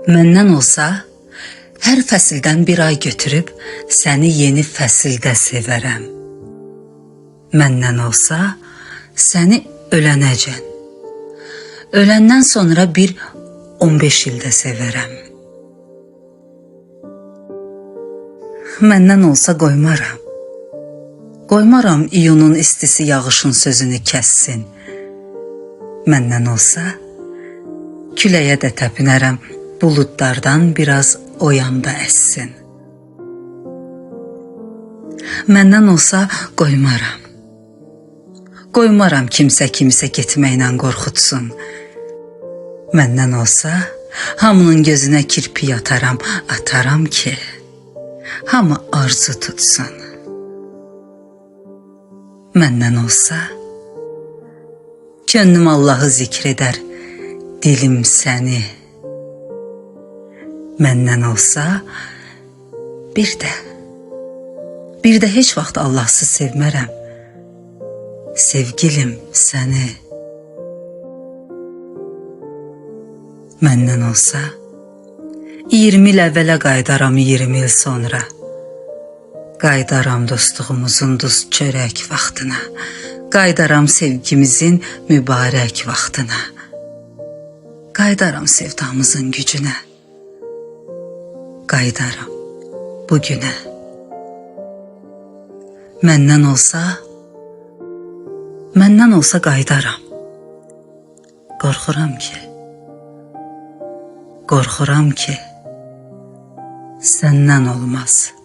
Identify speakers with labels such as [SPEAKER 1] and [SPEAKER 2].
[SPEAKER 1] Məndən olsa, hər fəsildən bir ay götürüb səni yeni fəsildə sevərəm. Məndən olsa, səni ölənəcən. Öləndən sonra bir 15 ildə sevərəm. Məndən olsa qoymaram. Qoymaram iyunun istisi yağışın sözünü kəssin. Məndən olsa, küləyə də təpinərəm, buludlardan biraz o yanda əssin. Məndən olsa qoymaram. Qoymaram kimsə getməklə qorxutsun. Məndən olsa, hamının gözünə kirpi ataram ki, hamı arzu tutsun. Məndən olsa, könlüm Allahı zikr edər, dilim səni. Məndən olsa, bir də heç vaxt Allahsız sevmərəm, sevgilim səni. Məndən olsa, 20 il əvvələ qaydaram 20 il sonra. Qaydaram dostluğumuzun duz çörək vaxtına. Qaydaram sevgimizin mübarək vaxtına. Qaydaram sevdamızın gücünə. Qaydaram bugünə. Məndən olsa qaydaram. Qorxuram ki, səndən olmaz.